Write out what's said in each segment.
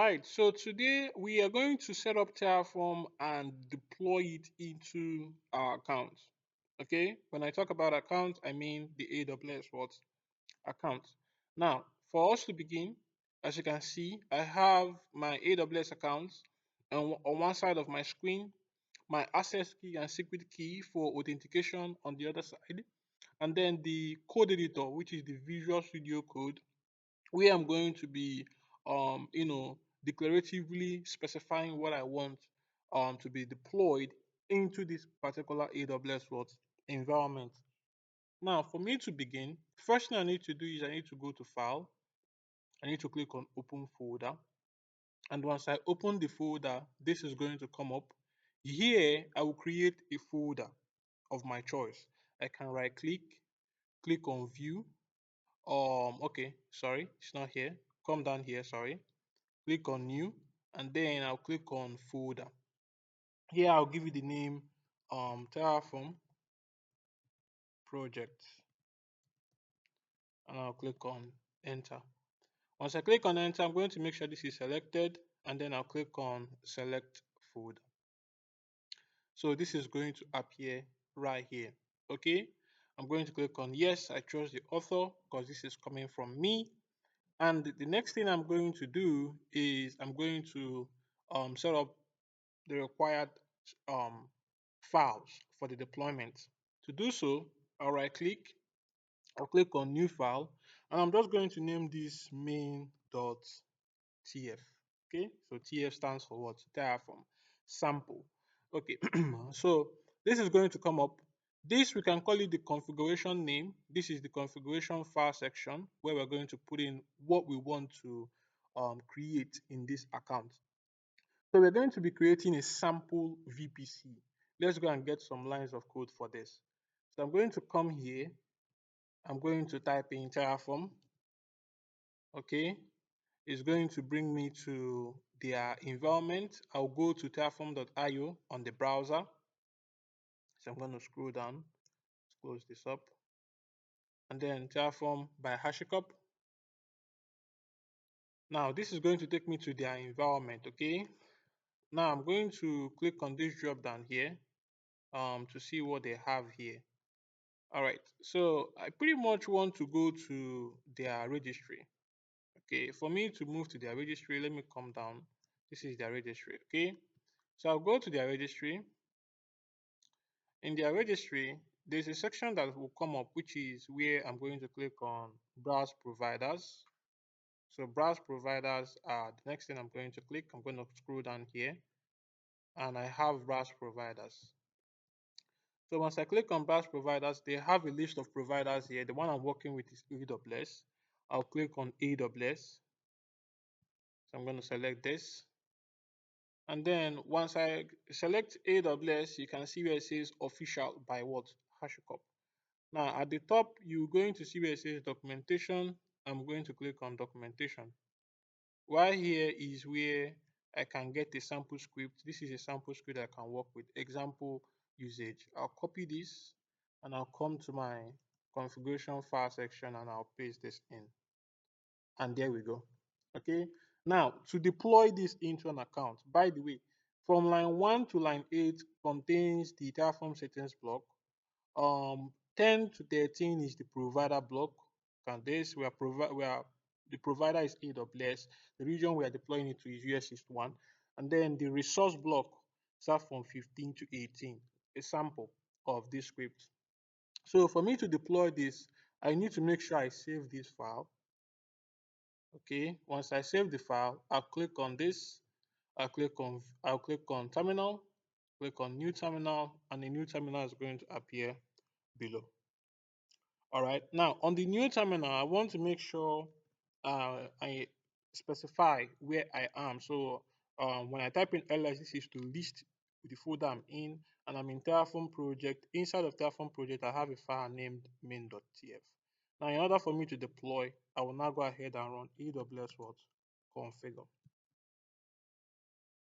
right, so today we are going to set up Terraform and deploy it into our account. Okay, when I talk about account, I mean the AWS what account. Now, for us to begin, as you can see, I have my AWS account on one side of my screen, my access key and secret key for authentication on the other side, and then the code editor, which is the Visual Studio Code, where I'm going to be declaratively specifying what I want to be deployed into this particular AWS what environment. Now, for me to begin, first thing I need to do is I need to go to File. I need to click on Open Folder. And once I open the folder, this is going to come up. Here, I will create a folder of my choice. I can right click, click on View. Okay, sorry, it's not here. Come down here, sorry. Click on New, and then I'll click on Folder. Here, I'll give you the name Terraform Project, and I'll click on Enter. Once I click on Enter, I'm going to make sure this is selected, and then I'll click on Select Folder. So this is going to appear right here. Okay, I'm going to click on Yes, I trust the author because this is coming from me. And the next thing I'm going to do is I'm going to set up the required um, files for the deployment. To do so, I'll right click, I'll click on New File, and I'm just going to name this main.tf. Okay, so TF stands for what? Terraform sample. Okay, so this is going to come up. This we can call it the configuration name. This is the configuration file section where we're going to put in what we want to create in this account. So we're going to be creating a sample VPC. Let's go and get some lines of code for this. So I'm going to come here. I'm going to type in Terraform. Okay, it's going to bring me to their environment. I'll go to terraform.io on the browser. So I'm going to scroll down, let's close this up, and then Terraform by HashiCorp. Now this is going to take me to their environment. Okay, now I'm going to click on this drop down here to see what they have here. All right, so I pretty much want to go to their registry. Okay, for me to move to their registry, let me come down. This is their registry. Okay, so I'll go to their registry. In their registry, there's a section that will come up, which is where I'm going to click on Browse Providers. So Browse Providers are the next thing I'm going to click. I'm going to scroll down here, and I have Browse Providers. So once I click on Browse Providers, they have a list of providers here. The one I'm working with is AWS. I'll click on AWS. So I'm going to select this. And then once I select AWS, you can see where it says official by what? HashiCorp. Now at the top, you're going to see where it says documentation. I'm going to click on documentation. While here is where I can get a sample script. This is a sample script I can work with. Example usage. I'll copy this and I'll come to my configuration file section and I'll paste this in. And there we go. Okay. Now to deploy this into an account, by the way, from line 1 to line 8 contains the Terraform settings block. 10 to 13 is the provider block. And this we are the provider is AWS. The region we are deploying it to is US East 1. And then the resource block starts from 15 to 18, a sample of this script. So for me to deploy this, I need to make sure I save this file. Okay, once I save the file, I'll click on this. I'll click on terminal, click on new terminal, and the new terminal is going to appear below. All right, now on the new terminal, I want to make sure I specify where I am. So when I type in ls, this is to list the folder I'm in, and I'm in Terraform project. Inside of Terraform project, I have a file named main.tf. Now, in order for me to deploy, I will now go ahead and run AWS what configure.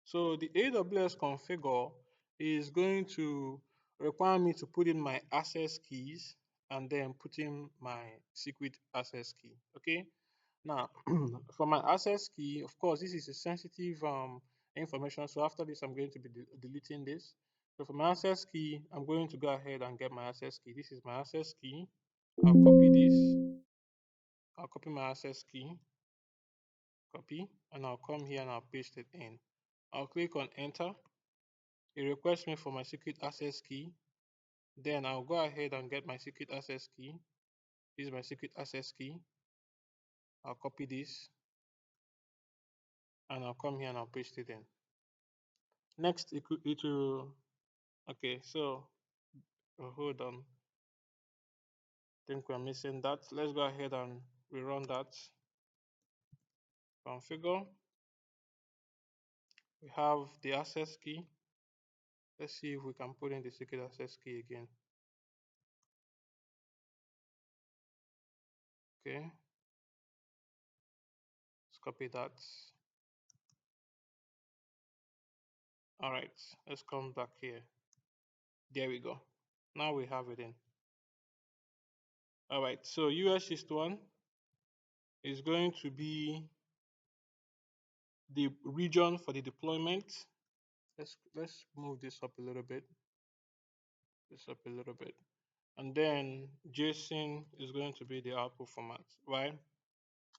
So the AWS configure is going to require me to put in my access keys and then put in my secret access key. Okay. Now, for my access key, of course, this is a sensitive information. So after this, I'm going to be deleting this. So for my access key, I'm going to go ahead and get my access key. This is my access key. I'll copy this. I'll copy my access key, copy, and I'll come here and I'll paste it in. I'll click on enter. It requests me for my secret access key. Then I'll go ahead and get my secret access key. This is my secret access key. I'll copy this and I'll come here and I'll paste it in. Next, it will, okay, so hold on. I think we're missing that. Let's go ahead and rerun that. Configure. We have the access key. Let's see if we can put in the secret access key again. Okay, let's copy that. All right, let's come back here. There we go. Now we have it in. All right, so US East 1 is going to be the region for the deployment. Let's move this up a little bit. This up a little bit. And then JSON is going to be the output format, right?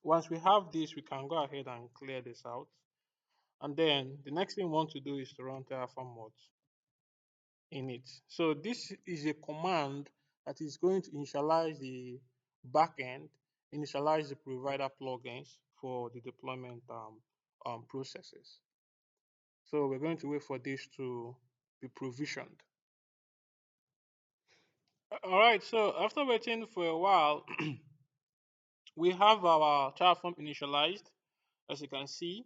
Once we have this, we can go ahead and clear this out. And then the next thing we want to do is to run Terraform mods in it. So this is a command that is going to initialize the backend, initialize the provider plugins for the deployment processes. So we're going to wait for this to be provisioned. All right, so after waiting for a while, we have our Terraform initialized, as you can see.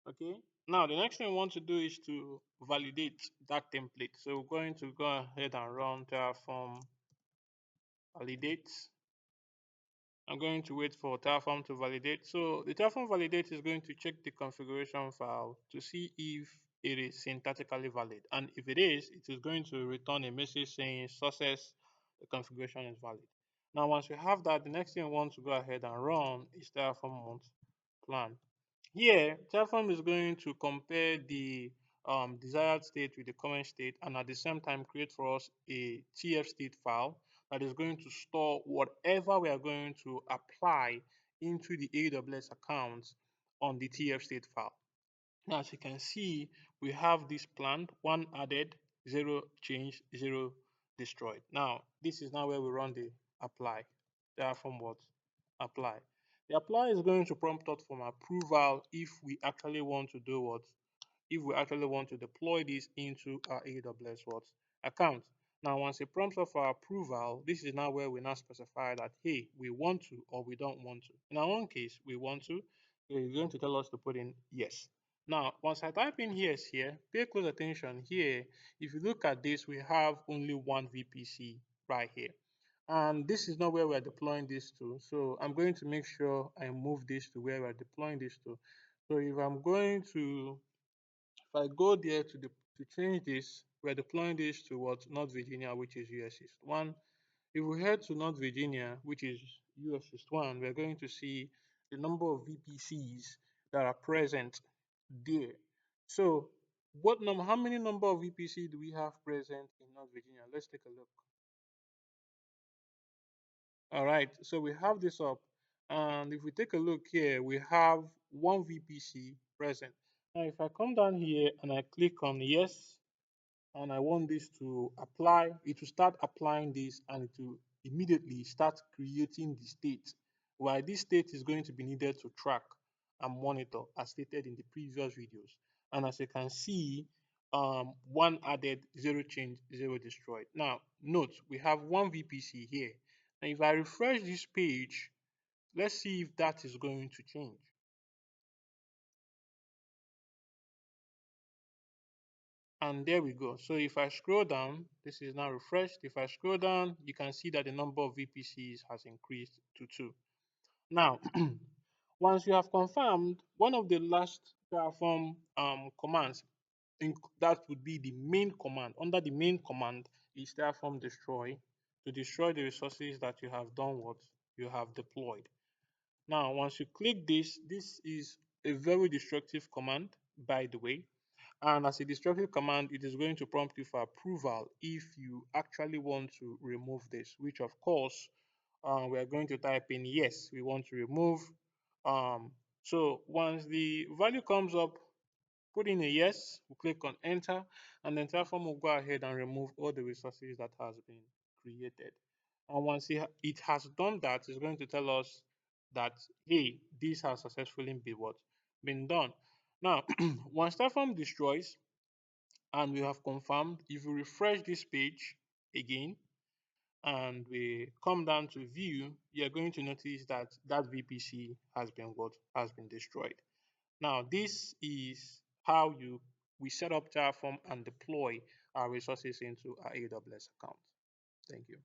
Okay. Now the next thing we want to do is to validate that template. So we're going to go ahead and run Terraform validate. I'm going to wait for Terraform to validate. So the Terraform validate is going to check the configuration file to see if it is syntactically valid. And if it is going to return a message saying success, the configuration is valid. Now, once we have that, the next thing we want to go ahead and run is Terraform mount plan. Here, Terraform is going to compare the desired state with the current state and at the same time create for us a TF state file that is going to store whatever we are going to apply into the AWS account on the TF state file. Now, as you can see, we have this planned, one added, zero change, zero destroyed. Now, this is now where we run the apply. Terraform what? Apply. The apply is going to prompt us for approval if we actually want to do what? If we actually want to deploy this into our AWS what? Account. Now, once it prompts us for approval, this is now where we now specify that, hey, we want to or we don't want to. In our own case, we want to. It's going to tell us to put in yes. Now, once I type in yes here, pay close attention here. If you look at this, we have only one VPC right here. And this is not where we're deploying this to. So I'm going to make sure I move this to where we're deploying this to. So if I'm going to, if I go there to change this, we're deploying this to what? North Virginia, which is US East 1. If we head to North Virginia, which is US East 1, we're going to see the number of VPCs that are present there. So how many number of VPC do we have present in North Virginia? Let's take a look. All right, so we have this up, and if we take a look here, we have one VPC present. Now, if I come down here and I click on yes, and I want this to apply, it will start applying this and it will immediately start creating the state. While this state is going to be needed to track and monitor as stated in the previous videos. And as you can see, one added, zero change, zero destroyed. Now, note we have one VPC here. And if I refresh this page, let's see if that is going to change. And there we go. So if I scroll down, this is now refreshed. If I scroll down, you can see that the number of VPCs has increased to 2. Now, once you have confirmed, one of the last Terraform commands, that would be the main command. Under the main command is Terraform destroy, to destroy the resources that you have done what you have deployed. Now, once you click this, this is a very destructive command, by the way. And as a destructive command, it is going to prompt you for approval if you actually want to remove this, which of course, we are going to type in yes, we want to remove. So once the value comes up, put in a yes, we click on enter, and then Terraform will go ahead and remove all the resources that has been created. And once it has done that, it's going to tell us that, hey, this has successfully been what? Been done. Now, once Terraform destroys, and we have confirmed, if we refresh this page again, and we come down to view, you're going to notice that that VPC has been what? Has been destroyed. Now, this is how we set up Terraform and deploy our resources into our AWS account. Thank you.